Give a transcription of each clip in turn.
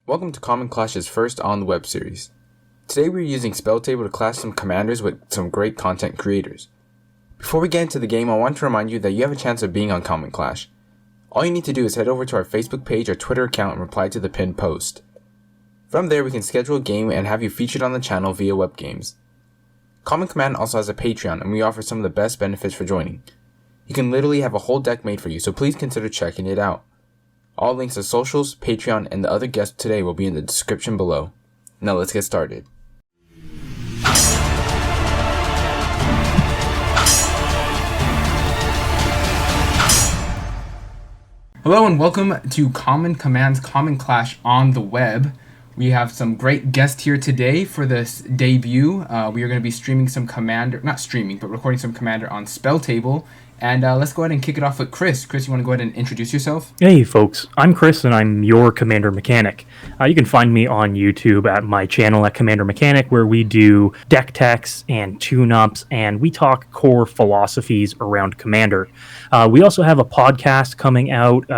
Welcome to Common Clash's first on-the-web series. Today we're using Spelltable to clash some commanders with some great content creators. Before we get into the game, I want to remind you that you have a chance of being on Common Clash. All you need to do is head over to our Facebook page or Twitter account and reply to the pinned post. From there we can schedule a game and have you featured on the channel via web games. Common Command also has a Patreon and we offer some of the best benefits for joining. You can literally have a whole deck made for you, so please consider checking it out. All links to socials, Patreon, and the other guests today will be in the description below. Now let's get started. Hello and welcome to Common Command's Common Clash on the web. We have some great guests here today for this debut. We are going to be streaming some Commander, not streaming, but recording some Commander on Spelltable. And let's go ahead and kick it off with Chris. Chris, you want to go ahead and introduce yourself? Hey folks, I'm Chris and I'm your Commander Mechanic. You can find me on YouTube at my channel at Commander Mechanic, where we do deck techs and tune-ups and we talk core philosophies around Commander. We also have a podcast coming out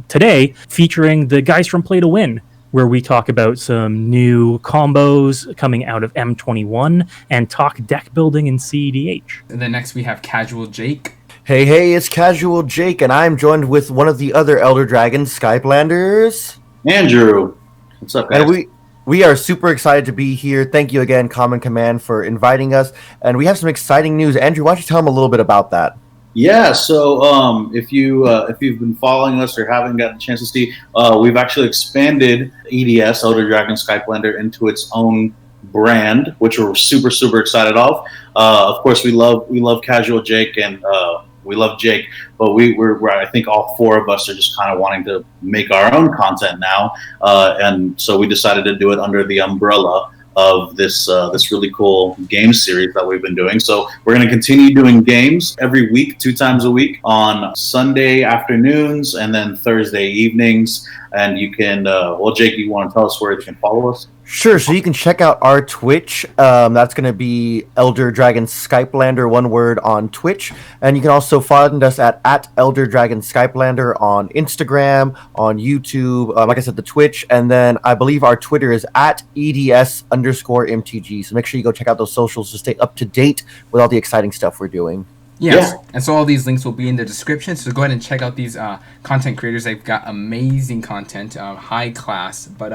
today featuring the guys from Play to Win, where we talk about some new combos coming out of M21 and talk deck building in CEDH. And then next we have Casual Jake. Hey, it's Casual Jake, and I'm joined with one of the other Elder Dragons, Skypelanders. Andrew. What's up, guys? And we are super excited to be here. Thank you again, Common Command, for inviting us. And we have some exciting news. Andrew, why don't you tell them a little bit about that? Yeah, so if you've been following us or haven't gotten a chance to see, we've actually expanded EDS, Elder Dragon Skypelander, into its own brand, which we're super excited of. Of course, we love Casual Jake and we love Jake, but we're I think all four of us are just kind of wanting to make our own content now, and so we decided to do it under the umbrella of this really cool game series that we've been doing. So we're going to continue doing games every week, 2 times a week, on Sunday afternoons and then Thursday evenings. And you can, Jake, you want to tell us where you can follow us? Sure, so you can check out our Twitch. That's going to be Elder Dragon Skypelander, one word, on Twitch. And you can also find us at Elder Dragon Skypelander on Instagram, on YouTube, like I said, the Twitch. And then I believe our Twitter is at EDS_MTG. So make sure you go check out those socials to stay up to date with all the exciting stuff we're doing. Yes, yeah. And so all these links will be in the description, so go ahead and check out these content creators. They've got amazing content, high class. But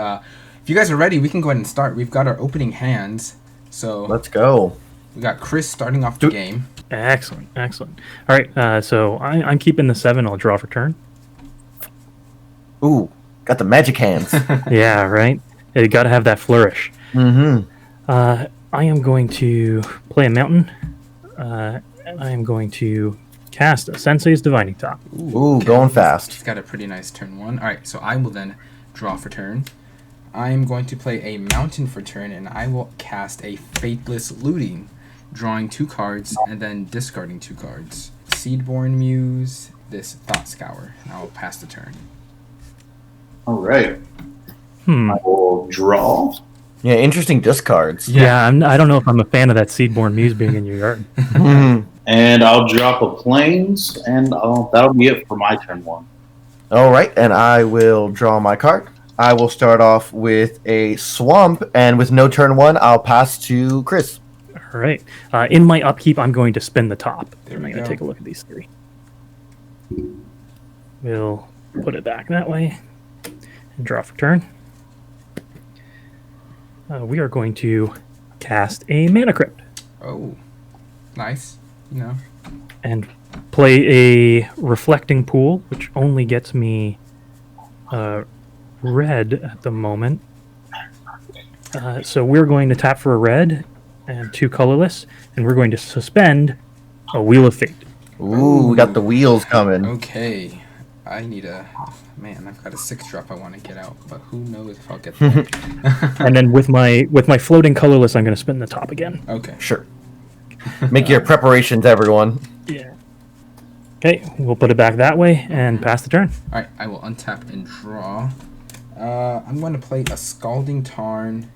if you guys are ready, we can go ahead and start. We've got our opening hands, so let's go. We got Chris starting off the game. Excellent. All right, so I'm keeping the 7. I'll draw for turn. Ooh, got the magic hands. Yeah, right? You got to have that flourish. Mm-hmm. I am going to play a mountain. I am going to cast a Sensei's Divining Top. Ooh, okay. Going fast. He's got a pretty nice turn 1. All right, so I will then draw for turn. I am going to play a mountain for turn, and I will cast a Faithless Looting, drawing 2 cards and then discarding 2 cards. Seedborn Muse, this Thought Scour, and I will pass the turn. All right. I will draw. Yeah, interesting discards. Yeah, I don't know if I'm a fan of that Seedborn Muse being in your yard. And I'll drop a plains, and that'll be it for my turn 1. All right, and I will draw my card. I will start off with a swamp, and with no turn 1, I'll pass to Chris. All right. In my upkeep, I'm going to spin the top. There I'm we going go. to take a look at these 3. We'll put it back that way and draw for turn. We are going to cast a Mana Crypt. Oh, nice. And play a Reflecting Pool, which only gets me red at the moment. So we're going to tap for a red and 2 colorless, and we're going to suspend a Wheel of Fate. Ooh, we got the wheels coming. Okay. I need I've got a 6-drop I want to get out, but who knows if I'll get there. And then with my floating colorless, I'm going to spin the top again. Okay. Sure. Make your preparations, everyone. Yeah. Okay, we'll put it back that way and pass the turn. All right, I will untap and draw. I'm going to play a Scalding Tarn,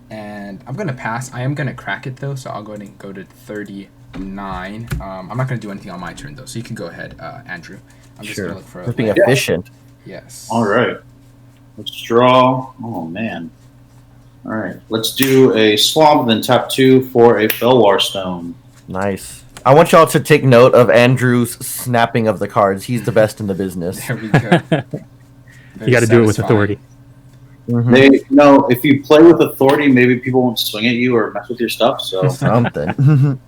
and I'm going to pass. I am going to crack it, though, so I'll go ahead and go to 39. I'm not going to do anything on my turn, though, so you can go ahead, Andrew. I'm just going to look for being efficient. Yes. All right. Let's draw. Oh, man. All right. Let's do a swamp, then tap 2 for a Felwar Stone. Nice. I want y'all to take note of Andrew's snapping of the cards. He's the best in the business. There we go. You got to do it with authority. Mhm. They, you know, if you play with authority, maybe people won't swing at you or mess with your stuff. So Something.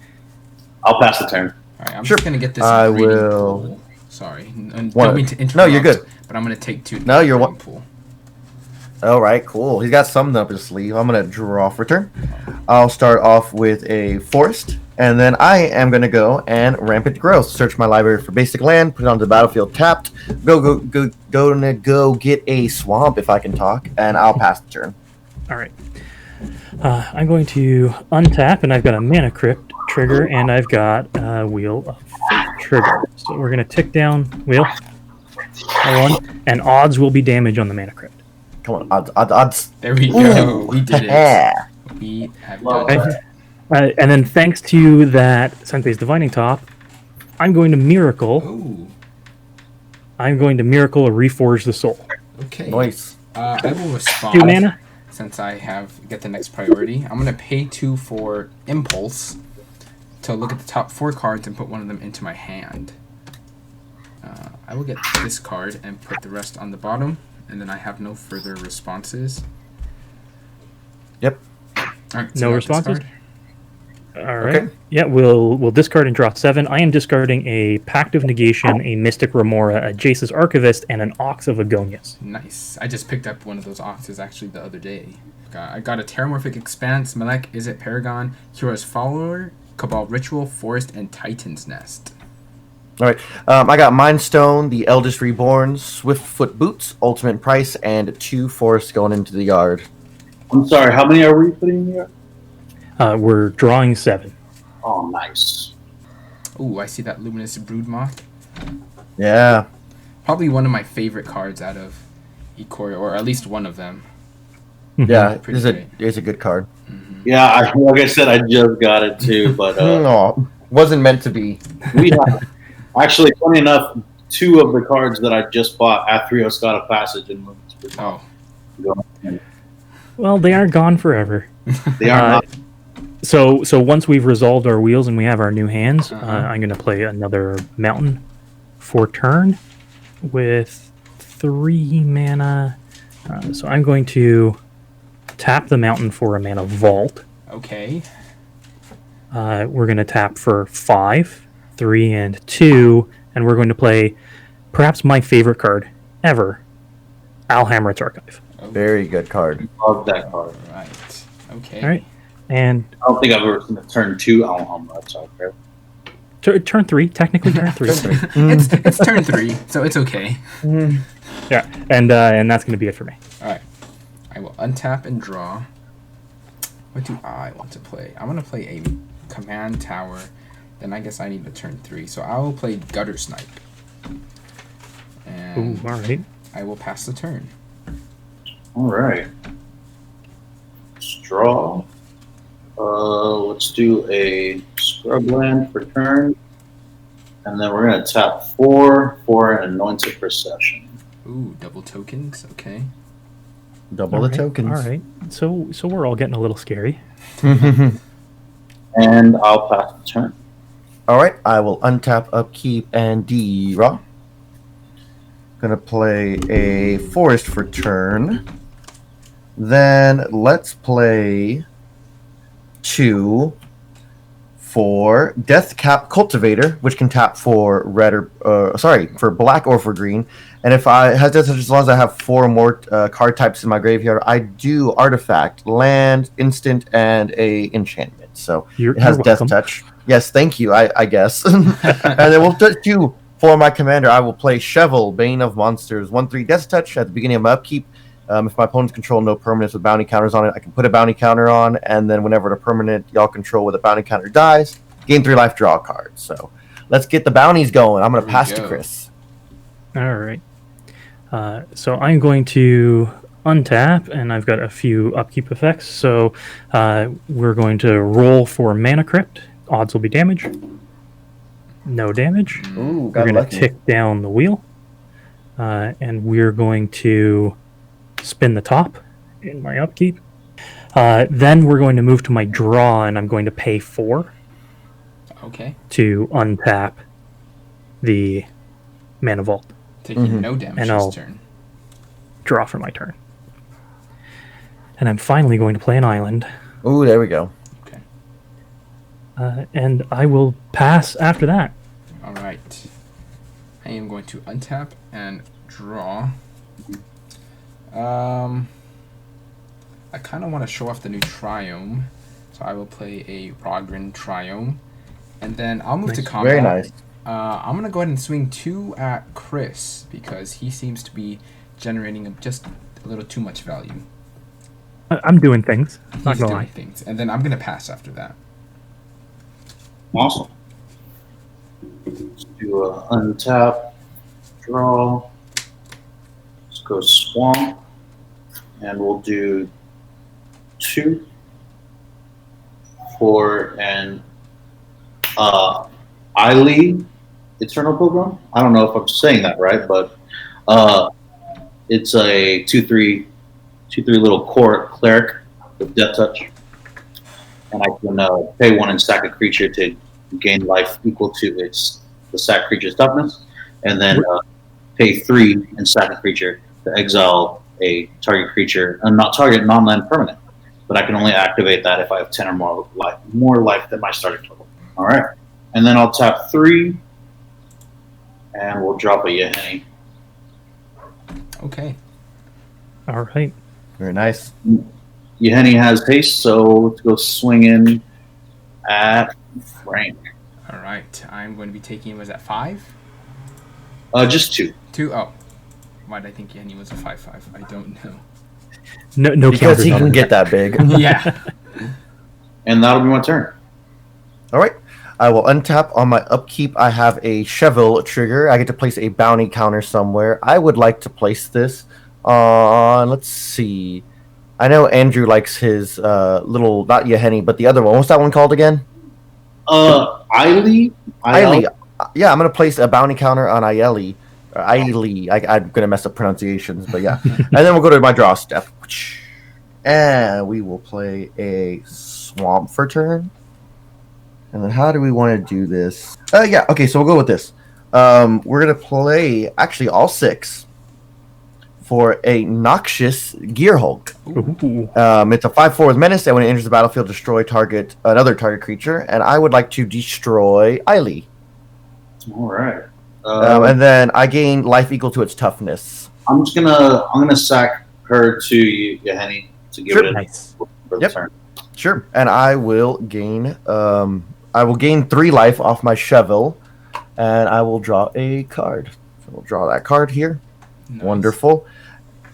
I'll pass the turn. All right, I'm Sure. just gonna get this. I breeding will- pool. Sorry, and What? don't mean to interrupt. No, you're good. But I'm gonna take 2. No, you're breeding what- pool. All right, cool. He's got something up his sleeve. I'm going to draw for turn. I'll start off with a forest, and then I am going to go and rampant growth. Search my library for basic land, put it onto the battlefield tapped. Go get a swamp if I can talk, and I'll pass the turn. All right. I'm going to untap, and I've got a Mana Crypt trigger, and I've got a Wheel of Fate trigger. So we're going to tick down Wheel. 1, and odds will be damage on the Mana Crypt. Come on, odds. There we go. Ooh. We did it. Yeah. We have Well, done Okay. it. And then thanks to that Senpei's Divining Top, I'm going to Miracle. Ooh. I'm going to Miracle or Reforge the Soul. Okay. Nice. I will respond. 2 mana. Since I get the next priority. I'm gonna pay 2 for Impulse to look at the top 4 cards and put one of them into my hand. I will get this card and put the rest on the bottom, and then I have no further responses. Yep. All right, No I got this responses? card. All right. Okay. Yeah, we'll discard and draw 7. I am discarding a Pact of Negation, a Mystic Remora, a Jace's Archivist, and an Ox of Agonias. Nice. I just picked up one of those oxes actually the other day. I got a Terramorphic Expanse, Malek, Is It Paragon, Hero's Follower, Cabal Ritual, Forest, and Titan's Nest. All right. I got Mind Stone, the Eldest Reborn, Swiftfoot Boots, Ultimate Price, and 2 forests going into the yard. I'm sorry. How many are we putting here? We're drawing 7. Oh, nice. Ooh, I see that Luminous Broodmoth. Yeah. Probably one of my favorite cards out of Ikoria, or at least one of them. Yeah, Pretty it's a good card. Yeah, like I said, I just got it too, but No, wasn't meant to be. we have actually, funny enough, 2 of the cards that I just bought at 3 Oscata Passage and Oh, Well, they aren't gone forever. they are not. So once we've resolved our wheels and we have our new hands, Uh-huh. I'm going to play another Mountain for turn with 3 mana. So I'm going to tap the Mountain for a mana Vault. okay. We're going to tap for 5, 3, and 2, and we're going to play perhaps my favorite card ever, Alhamret's Archive. Very good card. Love that card. Right. Okay. All right, and I don't think I've ever seen a turn 2 Alhambra. That's okay. turn 3, technically turn 3. it's turn 3, so it's okay. Yeah, and that's going to be it for me. All right. I will untap and draw. What do I want to play? I want to play a command tower. Then I guess I need to turn 3. So I will play Gutter Snipe. And Ooh, all right. I will pass the turn. All right. Let's draw. Let's do a Scrubland for turn. And then we're going to tap 4 for an Anointed Procession. Ooh, double tokens. Okay. Double All the right, tokens. All right. So we're all getting a little scary. And I'll pass the turn. All right, I will untap, upkeep, and draw. Gonna play a forest for turn. Then let's play 2 for Deathcap Cultivator, which can tap for red or for black or for green. And if I has this, as long as I have 4 more card types in my graveyard, I do artifact, land, instant, and a enchantment. So You're it has Death welcome. Touch. Yes, thank you. I guess. And then we'll do for my commander. I will play Chevill, Bane of Monsters, 1/3 Death Touch at the beginning of my upkeep. If my opponents control no permanents with bounty counters on it, I can put a bounty counter on, and then whenever the permanent y'all control with a bounty counter dies, gain 3 life, draw a card. So let's get the bounties going. I'm going Here to we pass to go. Chris. All right. So I'm going to untap, and I've got a few upkeep effects. So we're going to roll for Mana Crypt. Odds will be damage. No damage. Ooh, We're got going to lucky. tick down the wheel. And we're going to spin the top in my upkeep. Then we're going to move to my draw, and I'm going to pay 4 Okay. to untap the Mana Vault. Taking no damage And I'll- this turn. Draw for my turn. And I'm finally going to play an island. Ooh, there we go. Okay. And I will pass after that. All right. I am going to untap and draw. I kind of want to show off the new Triome, so I will play a Rogren Triome, and then I'll move to combat. Very nice. I'm gonna go ahead and swing 2 at Chris because he seems to be generating just a little too much value. I'm doing things. Not He's gonna doing lie. things, and then I'm gonna pass after that. Awesome. Let's do a untap, draw. Let's go swamp, and we'll do 2 for an Eileen Eternal Pilgrim. I don't know if I'm saying that right, but it's a 2/3 little core cleric with death touch, and I can pay 1 and sack a creature to gain life equal to the sack creature's toughness, and then pay 3 and sack a creature to exile a target creature, not target non-land permanent. But I can only activate that if I have 10 or more life than my starting total. All right, and then I'll tap 3, and we'll drop a Yeheni. Okay. All right. Very nice. Yeheni has haste, so let's go swing in at Frank. All right. I'm going to be taking. Was that 5? Just 2. 2. Oh. Why did I think Yenny was a 5/5? I don't know. No Because counters he on can it. get that big. Yeah. And that'll be my turn. All right. I will untap. On my upkeep, I have a Chevill trigger. I get to place a bounty counter somewhere. I would like to place this on, let's see. I know Andrew likes his little, not Yeheni, but the other one. What's that one called again? Ailey? Ailey. Yeah, I'm going to place a bounty counter on Ailey. Ailey. I'm going to mess up pronunciations, but yeah. And then we'll go to my draw step. And we will play a swamp for turn. And then how do we want to do this? Yeah, okay, so we'll go with this. We're going to play, actually, all 6 for a Noxious Gear Hulk. Ooh. It's a 5/4 with menace, and when it enters the battlefield, destroy another target creature. And I would like to destroy Ailey. All right. And then I gain life equal to its toughness. I'm gonna sack her to Yeheni to give Sure. it Nice. for the Yep. turn. Sure. And I will gain 3 life off my Chevill, and I will draw a card. So we'll draw that card here. Nice. Wonderful.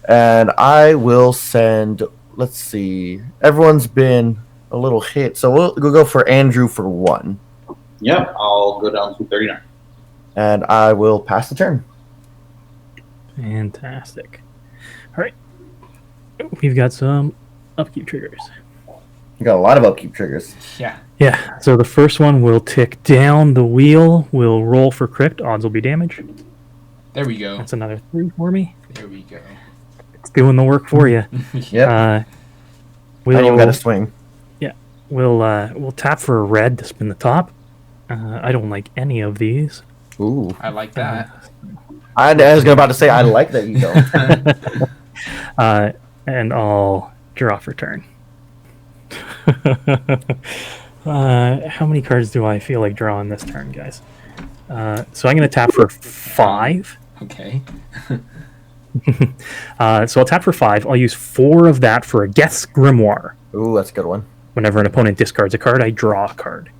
And I will send, let's see, everyone's been a little hit, so we'll go for Andrew for 1. Yep, I'll go down to 39. And I will pass the turn. Fantastic. All right. We've got some upkeep triggers. You got a lot of upkeep triggers. Yeah. Yeah, so the first one will tick down the wheel. We'll roll for crypt. Odds will be damage. There we go. That's another 3 for me. There we go. It's doing the work for you. Yep. Uh, I even got we'll, a swing. we'll tap for a red to spin the top. I don't like any of these. Ooh. I like that. I was about to say, I like that you don't. And I'll draw for turn. How many cards do I feel like drawing this turn, guys? So I'm going to tap for 5. Okay. So I'll tap for 5. I'll use 4 of that for a Geth's Grimoire. Ooh, that's a good one. Whenever an opponent discards a card, I draw a card.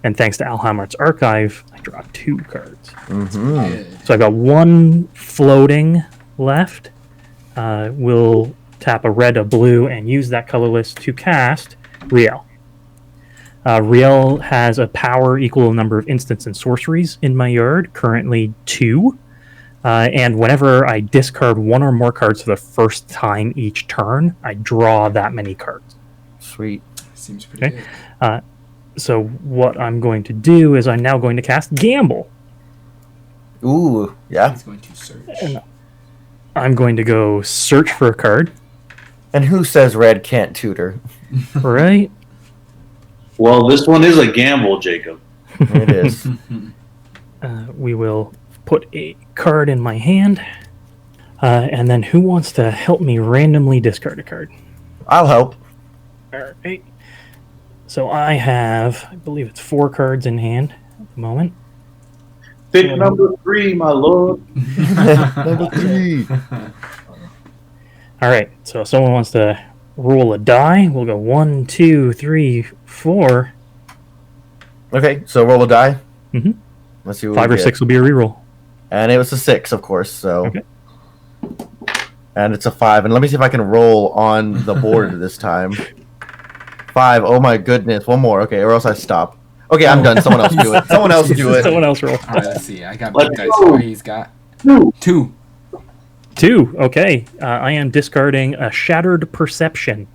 And thanks to Alhamart's Archive, I draw 2 cards. Mm-hmm. Good. So I've got 1 floating left. We'll tap a red, a blue, and use that colorless to cast Rielle. Rielle has a power equal to the number of instants and sorceries in my yard, currently 2. And whenever I discard 1 or more cards for the first time each turn, I draw that many cards. Sweet. Seems pretty Okay. good. So what I'm going to do is I'm now going to cast Gamble. Ooh, yeah. He's going to search. I'm going to go search for a card. And who says red can't tutor? Right? Well, this one is a gamble, Jacob. It is. We will put a card in my hand. And then who wants to help me randomly discard a card? I'll help. All right. So I have, I believe it's 4 cards in hand at the moment. Pick number 3, my lord. Number 3. All right. So if someone wants to roll a die, we'll go 1, 2, 3, 4. Okay, so roll a die. Mhm. Let's see what 5 we or get. 6 will be a reroll. And it was a 6, of course. So, Okay. And it's a 5. And let me see if I can roll on the board this time. 5. Oh my goodness. One more. Okay, or else I stop. Okay, I'm done. Someone else do it. Someone else do it. Someone else roll. All right, let's see. I got Let's big dice. go. Oh, he's got 2. 2. Okay. I am discarding a Shattered Perception,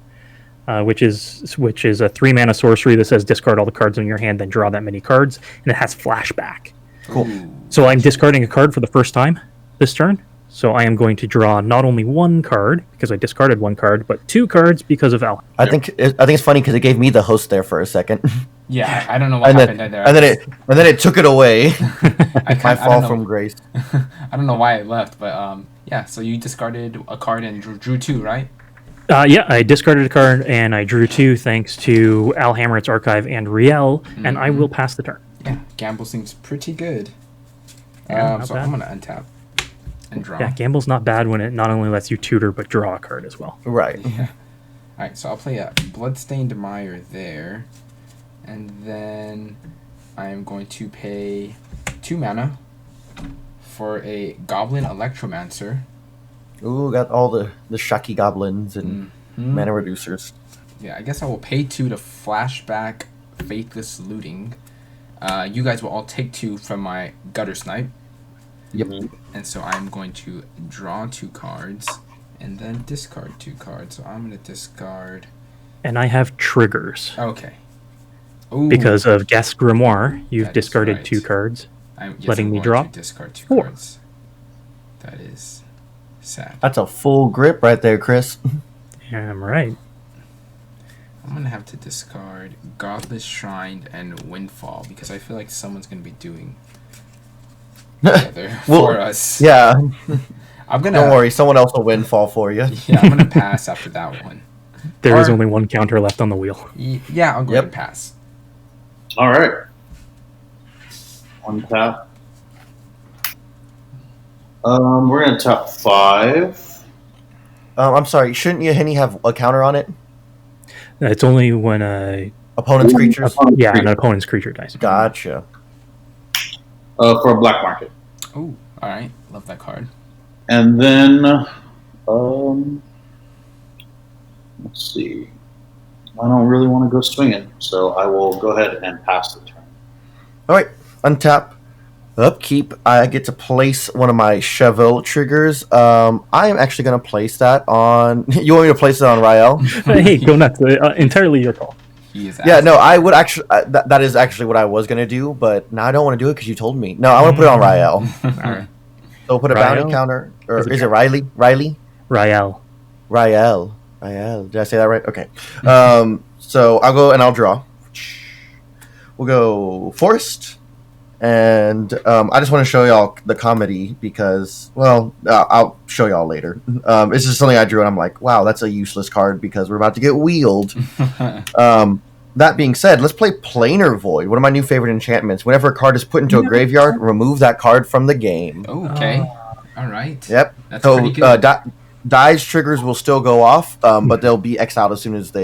which is a 3-mana sorcery that says discard all the cards in your hand, then draw that many cards, and it has flashback. Cool. So I'm discarding a card for the first time this turn. So I am going to draw not only 1 card because I discarded 1 card, but 2 cards because of Al. I think it's funny because it gave me the host there for a second. Yeah, I don't know what and happened then, there. and then it took it away. I My don't fall know. from grace. I don't know why it left, but yeah. So you discarded a card and drew 2, right? Yeah, I discarded a card and I drew 2 thanks to Al Hammerit's Archive and Rielle, and I will pass the turn. Yeah, gamble seems pretty good. Yeah, not so bad. I'm gonna untap and draw. Yeah, Gamble's not bad when it not only lets you tutor, but draw a card as well. Right. Yeah. All right, so I'll play a Bloodstained Mire there, and then I am going to pay 2 mana for a Goblin Electromancer. Ooh, got all the Shaki goblins and mana reducers. Yeah, I guess I will pay 2 to flashback Faithless Looting. You guys will all take 2 from my Gutter Snipe. Yep. And so I'm going to draw 2 cards and then discard 2 cards. So I'm going to discard. And I have triggers. Okay. Ooh, Because of Guess Grimoire, you've That is discarded right. 2 cards. I'm letting me going draw to discard 2 4. cards. That is sad. That's a full grip right there, Chris. Yeah, I'm right. I'm going to have to discard Godless Shrine and Windfall because I feel like someone's going to be doing together for us. Yeah. I'm gonna. Don't worry, someone else will windfall for you. Yeah, I'm gonna pass after that one. There is Or- only 1 counter left on the wheel. Yeah, I'll go ahead and pass. All right. 1 tap. We're gonna tap 5. I'm sorry, shouldn't Henny have a counter on it? It's only when Opponent's creatures? an opponent's creature dies. Gotcha. For a black market, Oh, all right. Love that card. and then let's see. I don't really want to go swinging, so I will go ahead and pass the turn. Alright, untap. Upkeep. I get to place one of my Chevill triggers. I am actually going to place that on... You want me to place it on Rielle? Hey, go nuts. Entirely your call. He is. Yeah, no, I would actually... that is actually what I was going to do, but now I don't want to do it because you told me. No, I want to put it on Rielle. All right. So we'll put a Rielle? bounty counter. Or Is it is it Riley? Riley? Rielle. Rielle. Did I say that right? Okay. So I'll go and I'll draw. We'll go Forest. And I just want to show y'all the comedy because, well, I'll show y'all later. It's just something I drew and I'm like, wow, that's a useless card because we're about to get wheeled. That being said, let's play Planar Void, one of my new favorite enchantments. Whenever a card is put into a graveyard, remove that card from the game. Okay. All right. Yep. That's So pretty good. Die's triggers will still go off, but they'll be exiled as soon as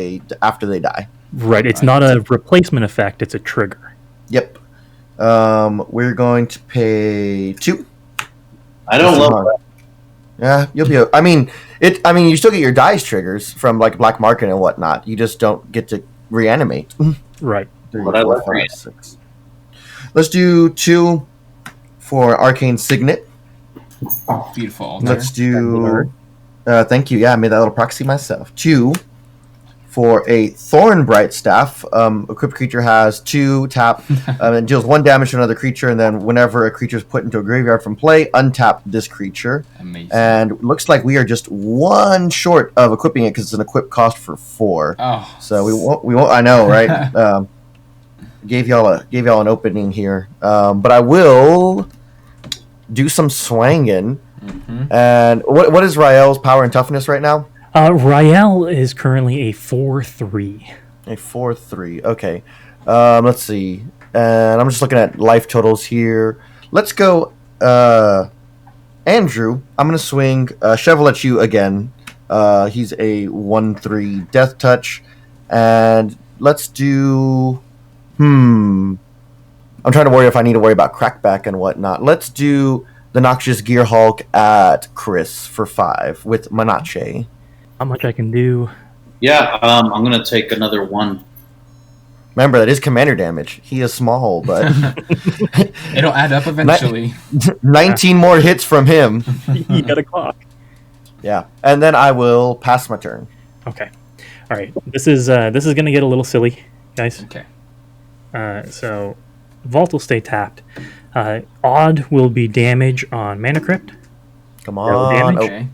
after they die. Right. It's not a replacement effect. It's a trigger. Yep. We're going to pay 2. I don't love that. Yeah, you'll be. I mean, you still get your dice triggers from like Black Market and whatnot. You just don't get to reanimate. Right. 3, But I 4, like 5, 6. Let's do 2 for Arcane Signet. Beautiful altar. Let's do. Thank you. Yeah, I made that little proxy myself. 2 For a Thorn Bright Staff, equipped creature has 2 tap and deals 1 damage to another creature, and then whenever a creature is put into a graveyard from play, untap this creature. Amazing. And looks like we are just 1 short of equipping it because it's an equip cost for 4. Oh, So we won't. I know, right? Gave y'all an opening here, but I will do some swanging. Mm-hmm. And what is Rielle's power and toughness right now? Rielle is currently a 4-3. A 4-3. Okay. Let's see. And I'm just looking at life totals here. Let's go, Andrew. I'm gonna swing Chevill at you again. He's a 1-3 death touch, and let's do. I'm trying to worry if I need to worry about crackback and whatnot. Let's do the Noxious Gear Hulk at Chris for 5 with Manache. How much I can do? Yeah, I'm gonna take another 1. Remember, that is commander damage. He is small, but It'll add up eventually. 19 more hits from him. You got a clock. Yeah, and then I will pass my turn. Okay. All right. This is going to get a little silly, guys. Okay. So, Vault will stay tapped. Odd will be damage on Mana Crypt, Come Roll on. damage. Oh, Okay.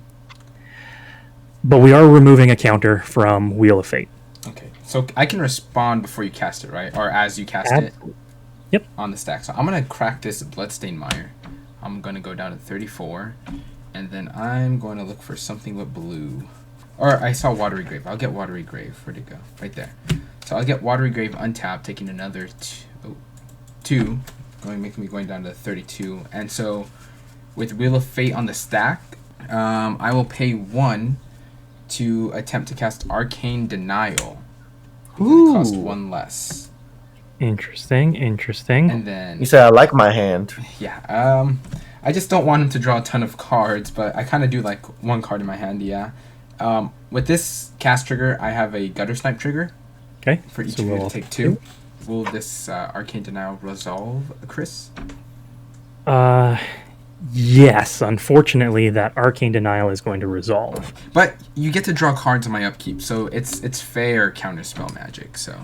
but we are removing a counter from Wheel of Fate. Okay. So I can respond before you cast it, right? Or as you cast it Yep. on the stack. So I'm going to crack this Bloodstained Mire. I'm going to go down to 34. And then I'm going to look for something with blue. Or I saw Watery Grave. I'll get Watery Grave. Where'd it go? Right there. So I'll get Watery Grave untapped, taking another 2. Making me going down to 32. And so with Wheel of Fate on the stack, I will pay 1 to attempt to cast Arcane Denial. It cost 1 less. Interesting. And then you said I like my hand. yeah, I just don't want him to draw a ton of cards, but I kind of do like 1 card in my hand, yeah. With this cast trigger, I have a Gutter Snipe trigger. Okay. For each so of you we'll to take 2. Will this Arcane Denial resolve, Chris? Yes. Unfortunately, that Arcane Denial is going to resolve. But you get to draw cards on my upkeep, so it's fair counterspell magic, so...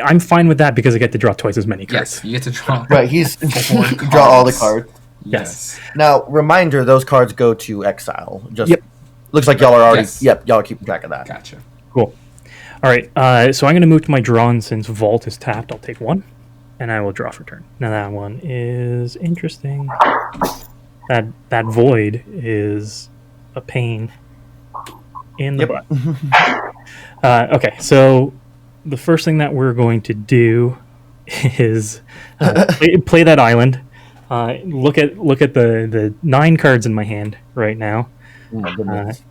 I'm fine with that because I get to draw twice as many cards. Yes, you get to draw... Right, he's 4 draw all the cards. Yes. Now, reminder: those cards go to exile. Just Yep. looks like y'all are already. Yes. Yep, y'all are keeping track of that. Gotcha. Cool. All right. So I'm going to move to my draw, and since Vault is tapped, I'll take 1, and I will draw for turn. Now that one is interesting. That Void is a pain in the butt. Okay, so the first thing that we're going to do is play that island. Look at the 9 cards in my hand right now, Oh my goodness.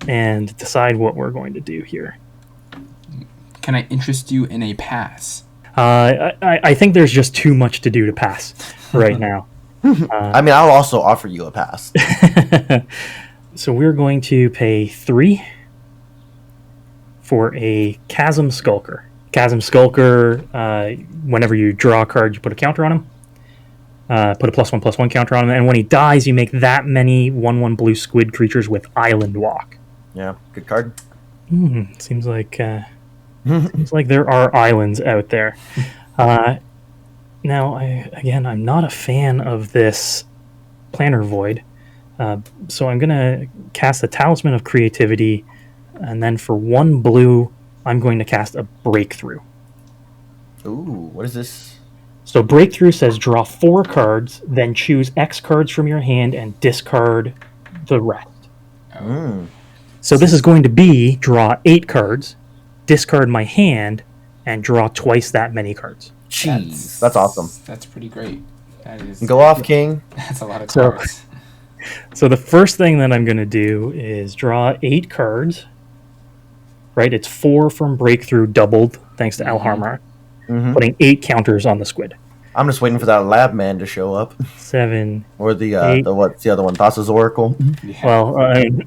and decide what we're going to do here. Can I interest you in a pass? I think there's just too much to do to pass right now. I mean, I'll also offer you a pass. So we're going to pay 3 for a Chasm Skulker. Chasm Skulker, whenever you draw a card, you put a counter on him. Put a +1/+1 counter on him, and when he dies, you make that many 1/1 blue squid creatures with Island Walk. Yeah, good card. Seems like there are islands out there. Now, I'm not a fan of this Planner Void, so I'm going to cast a Talisman of Creativity, and then for 1 blue, I'm going to cast a Breakthrough. Ooh, what is this? So Breakthrough says draw 4 cards, then choose X cards from your hand and discard the rest. So this is going to be draw 8 cards, discard my hand, and draw twice that many cards. Jeez, that's awesome. That's pretty great. That is. Go off, King. That's a lot of So- cards. So the first thing that I'm going to do is draw 8 cards. Right, it's 4 from Breakthrough doubled thanks to Alharmar, putting 8 counters on the squid. I'm just waiting for that lab man to show up, 7. or the 8. what's the other one? Thassa's Oracle. Well,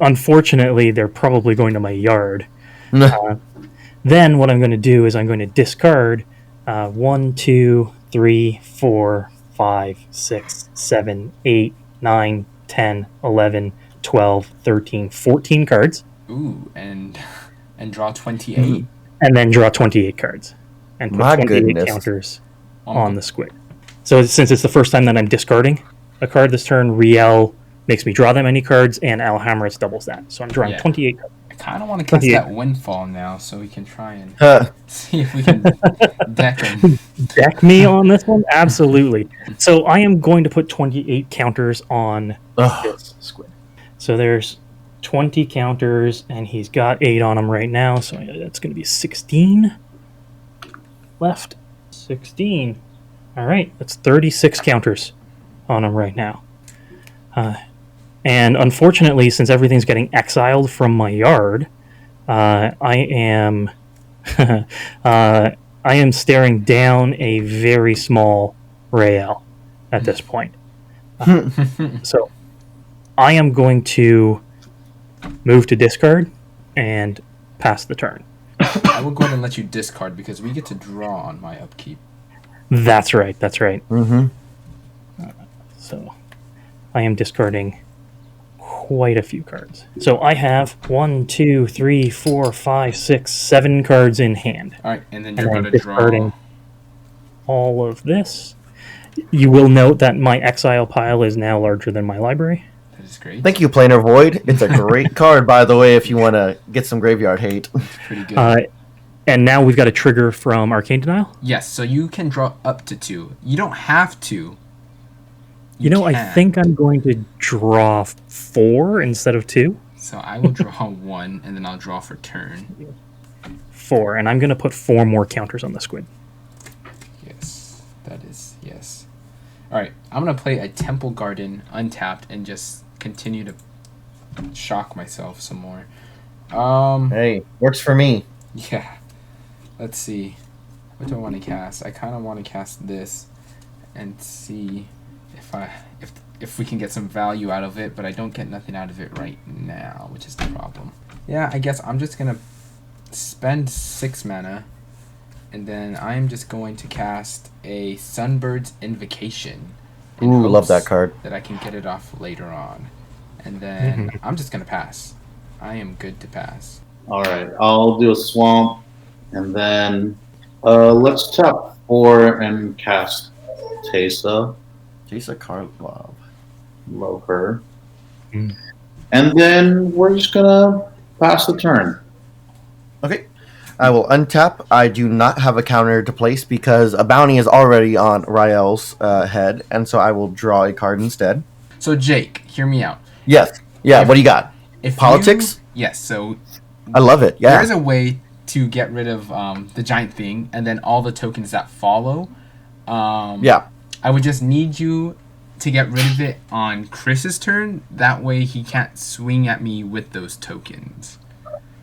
unfortunately, they're probably going to my yard. Then what I'm going to do is I'm going to discard 1, 2, 3, 4, 5, 6, 7, 8, 9, 10, 11, 12, 13, 14 cards. Ooh, and draw 28. and then draw 28 cards and put My 28 goodness. counters on the squid. So since it's the first time that I'm discarding a card this turn, Rielle makes me draw that many cards, and Alhammer's doubles that. So I'm drawing 28 cards. I kind of want to cast 28. that Windfall now, so we can try and see if we can deck him. Deck me on this one? Absolutely. So I am going to put 28 counters on this squid. So there's 20 counters, and he's got 8 on him right now, so that's going to be 16 left. 16. All right, that's 36 counters on him right now. And unfortunately, since everything's getting exiled from my yard, I am I am staring down a very small Rielle at this point. So I am going to move to discard and pass the turn. I will go ahead and let you discard because we get to draw on my upkeep. That's right. That's right. Mm-hmm. So I am discarding quite a few cards. So I have 1, 2, 3, 4, 5, 6, 7 cards in hand. All right, and then And you're I'm going to draw. discarding all of this. You will note that my exile pile is now larger than my library. That is great. Thank you, Planar Void. It's a great card, by the way, if you want to get some graveyard hate. Pretty good. And now we've got a trigger from Arcane Denial. Yes, so you can draw up to 2. You don't have to. You know, I can. think I'm going to draw 4 instead of 2. So I will draw 1, and then I'll draw for turn. 4, and I'm going to put 4 more counters on the squid. Yes, that is, yes. All right, I'm going to play a Temple Garden untapped and just continue to shock myself some more. Hey, works for me. Yeah. Let's see. What do I want to cast? I kind of want to cast this and see if we can get some value out of it, but I don't get nothing out of it right now, which is the problem. Yeah, I guess I'm just going to spend 6 mana, and then I'm just going to cast a Sunbird's Invocation. in Ooh, love hopes that card. That I can get it off later on. And then I'm just going to pass. I am good to pass. All right, I'll do a swamp, and then let's tap 4 and cast Teysa. Teysa Karlov. Love her. And then we're just gonna pass the turn. Okay. I will untap. I do not have a counter to place because a bounty is already on Rielle's head, and so I will draw a card instead. So Jake, hear me out. Yes. Yeah, If- what do you got? If Politics? Yes, so I love it. Yeah. there's a way to get rid of the giant thing, and then all the tokens that follow. Yeah. I would just need you to get rid of it on Chris's turn. That way he can't swing at me with those tokens.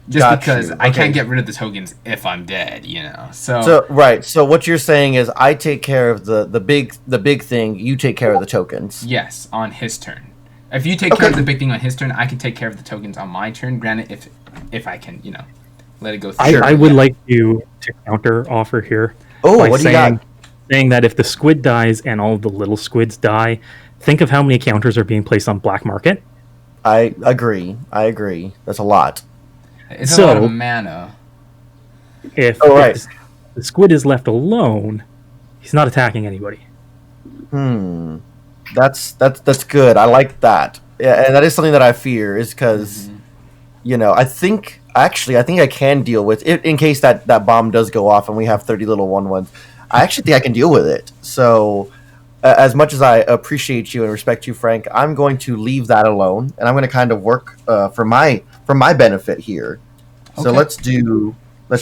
Just Got because you. I Okay. can't get rid of the tokens if I'm dead, you know. So right. So what you're saying is I take care of the big thing, you take care of the tokens. yes, on his turn. If you take care of the big thing on his turn, I can take care of the tokens on my turn. Granted, if I can, you know, let it go through. I would like you to counter offer here. Oh, by what do you got? saying that if the squid dies and all of the little squids die, think of how many counters are being placed on black market. I agree. That's a lot. It's So- a lot of mana. If, Oh, if right. the squid is left alone, he's not attacking anybody. That's good. I like that. Yeah, and that is something that I fear is because, I think I can deal with it in case that bomb does go off and we have 30 little 1/1s. I actually think I can deal with it. So, as much as I appreciate you and respect you, Frank, I'm going to leave that alone, and I'm going to kind of work for my benefit here. So Okay. let's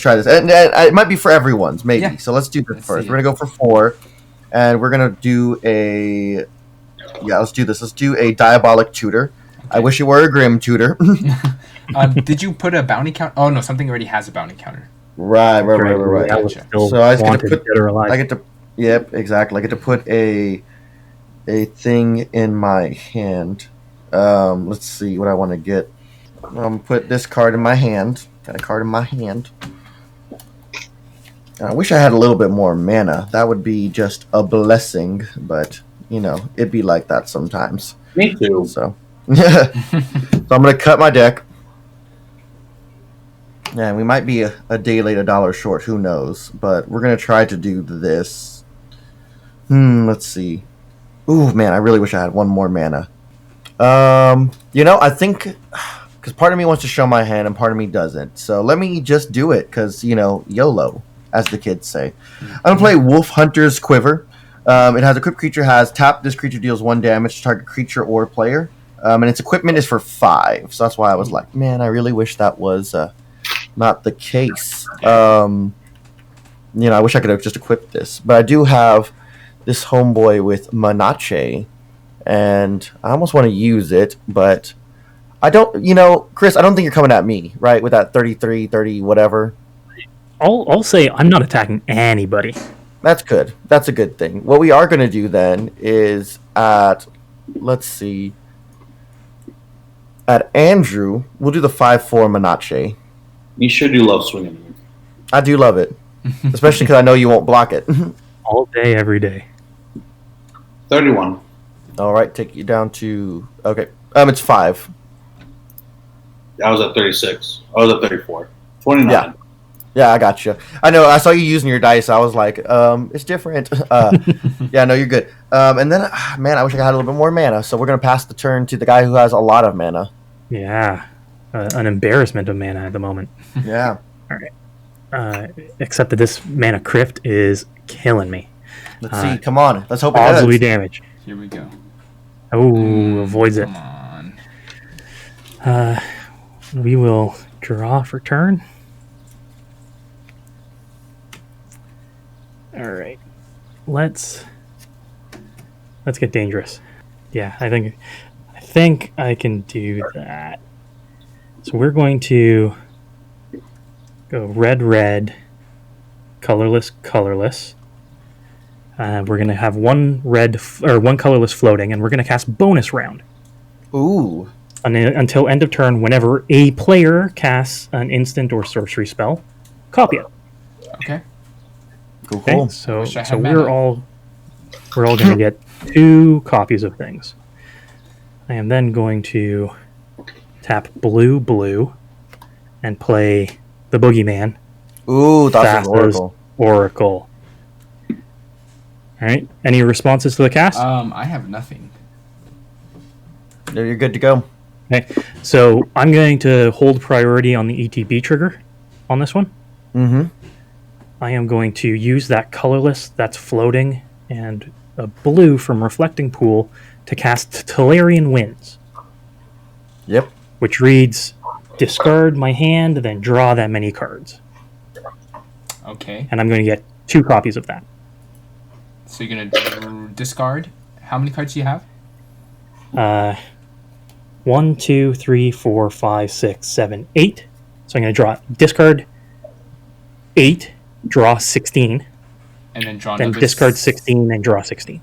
try this, and it might be for everyone's maybe. Yeah. So let's do this Let's first. see We're gonna go for 4, and we're gonna do let's do this. Let's do a Diabolic Tutor. I wish it were a Grim Tutor. Did you put a bounty count? Oh no, something already has a bounty counter. Right. That was Gotcha. still So I was gonna wanted, put- dead or alive. I get to. Yep, exactly. I get to put a thing in my hand. Let's see what I want to get. I'm gonna put this card in my hand. Got a card in my hand. I wish I had a little bit more mana. That would be just a blessing, but it'd be like that sometimes. Me too. So, so I'm gonna cut my deck. Yeah, we might be a day late, a dollar short. Who knows? But we're gonna try to do this. Let's see. Ooh, man, I really wish I had one more mana. I think because part of me wants to show my hand and part of me doesn't. So let me just do it because YOLO, as the kids say. I'm gonna play Wolf Hunter's Quiver. It has equipped creature has tap. This creature deals 1 damage to target creature or player. And its equipment is for 5. So that's why I was like, man, I really wish that was not the case. I wish I could have just equipped this. But I do have this homeboy with Manache, and I almost want to use it, but I don't, Chris, I don't think you're coming at me, right, with that 33, 30, whatever. I'll say I'm not attacking anybody. That's good. That's a good thing. What we are going to do then is let's see, at Andrew, we'll do the 5/4 Manache. You sure do love swinging. I do love it, especially because I know you won't block it. All day, every day. 31. All right, take you down to okay. It's 5. I was at 36. I was at 34. 29. Yeah. Yeah, I got you. I know. I saw you using your dice. I was like, it's different. Yeah, no, you're good. And then, man, I wish I had a little bit more mana. So we're gonna pass the turn to the guy who has a lot of mana. Yeah, an embarrassment of mana at the moment. Yeah. All right. Except that this mana crypt is killing me. Let's see. Come on. Let's hope it Possibly does. damage. Here we go. Oh, avoids it. Come on. We will draw for turn. All right. Let's get dangerous. Yeah, I think I can do that. So we're going to go red, colorless. We're going to have one colorless floating, and we're going to cast bonus round. Ooh. Until end of turn, whenever a player casts an instant or sorcery spell, copy it. Okay. Cool. Okay, so Wish I had we're mana. all going to get 2 copies of things. I am then going to tap blue, and play the Boogeyman. Ooh, that's an Thassa's oracle. Oracle. All right. Any responses to the cast? I have nothing. No, you're good to go. Okay. So I'm going to hold priority on the ETB trigger on this one. Mm-hmm. I am going to use that colorless that's floating and a blue from Reflecting Pool to cast Tolarian Winds. Yep. Which reads, discard my hand, then draw that many cards. Okay. And I'm going to get 2 copies of that. So you're gonna discard. How many cards do you have? 1, 2, 3, 4, 5, 6, 7, 8. So I'm going to discard 8, draw 16, And then draw then another discard 16 and draw 16.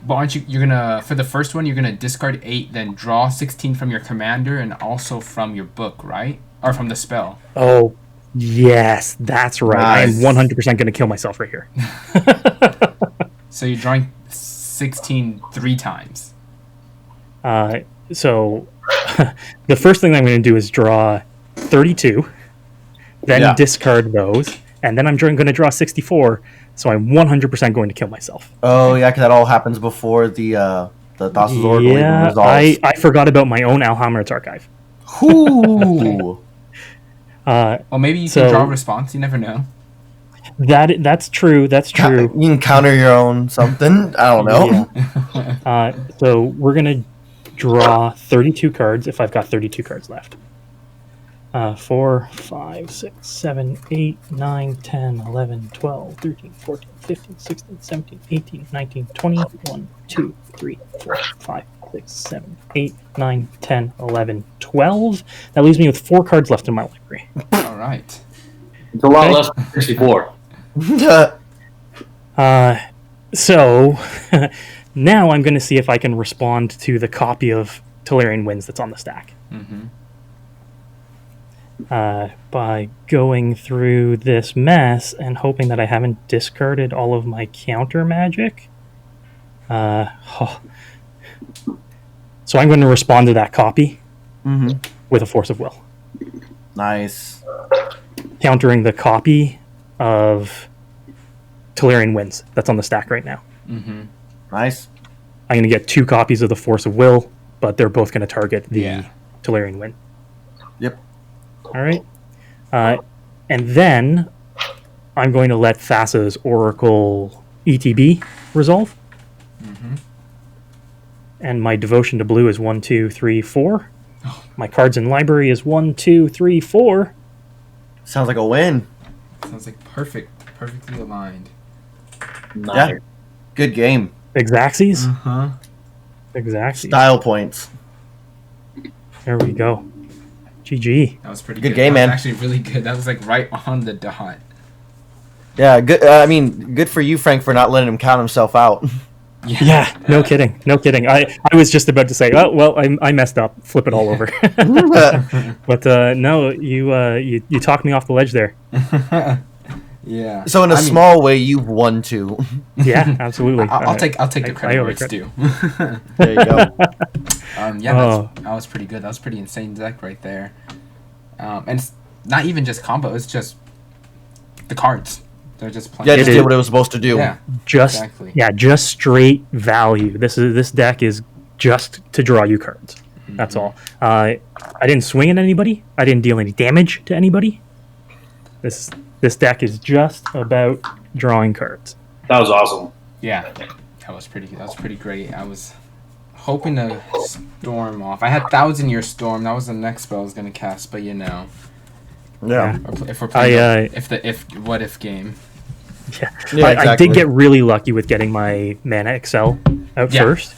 But aren't you're gonna, for the first one, you're gonna discard 8, then draw 16 from your commander and also from your book, right? Or from the spell. Oh, yes, that's right. Nice. I am 100% going to kill myself right here. So you're drawing 16 3 times. So the first thing I'm going to do is draw 32, then discard those, and then I'm going to draw 64. So I'm 100% going to kill myself. Oh yeah, because that all happens before the Thassa's Oracle even Yeah, resolves. I forgot about my own Alhammer's Archive. Ooh. Well, maybe you can draw a response. You never know. That's true. That's true. You can counter your own something. I don't know. Yeah. So we're gonna draw 32 cards if I've got 32 cards left. 4, 5, 6, 7, 8, 9, 10, 11, 12, 13, 14, 15, 16, 17, 18, 19, 20, 1, 2, 3, 4, 5, 6, 7, 8, 9, 10, 11, 12. That leaves me with 4 cards left in my library. All right. It's a lot less than 64. So now I'm going to see if I can respond to the copy of Tolarian Winds that's on the stack. Mm-hmm. By going through this mess and hoping that I haven't discarded all of my counter magic. So I'm going to respond to that copy with a force of will. Nice. countering the copy of Tolarian Winds that's on the stack right now. Nice. I'm going to get 2 copies of the Force of Will, but they're both going to target the Tolarian Wind. Yep. All right. And then I'm going to let Thassa's Oracle ETB resolve. And my Devotion to Blue is 1, 2, 3, 4. My cards in library is 1, 2, 3, 4. Sounds like a win. Sounds like perfectly aligned. Nice. Yeah. Good game. Exactsies? Uh-huh. Exactsies. Style points. There we go. GG. That was pretty Good good. game, that was man. actually really good. That was like right on the dot. Yeah, good. I mean, good for you, Frank, for not letting him count himself out. Yeah, no kidding. No kidding. I was just about to say, oh, well, I messed up. Flip it all over. But no, you talked me off the ledge there. Yeah. So in a small way, you've won 2. Yeah, absolutely. I'll take the credit where it's overcredit. due. There you go. That was pretty good. That was pretty insane deck right there. And it's not even just combo. It's just the cards. They're just playing. Yeah, just did what it was supposed to do. Yeah. Just Exactly. just straight value. This deck is just to draw you cards. That's all. I didn't swing at anybody. I didn't deal any damage to anybody. This deck is just about drawing cards. That was awesome. Yeah. That was pretty great. I was hoping to storm off. I had 1,000-Year Storm. That was the next spell I was gonna cast, but Yeah. if we're playing what if game. Yeah, Yeah, I exactly. did get really lucky with getting my Mana Excel out first.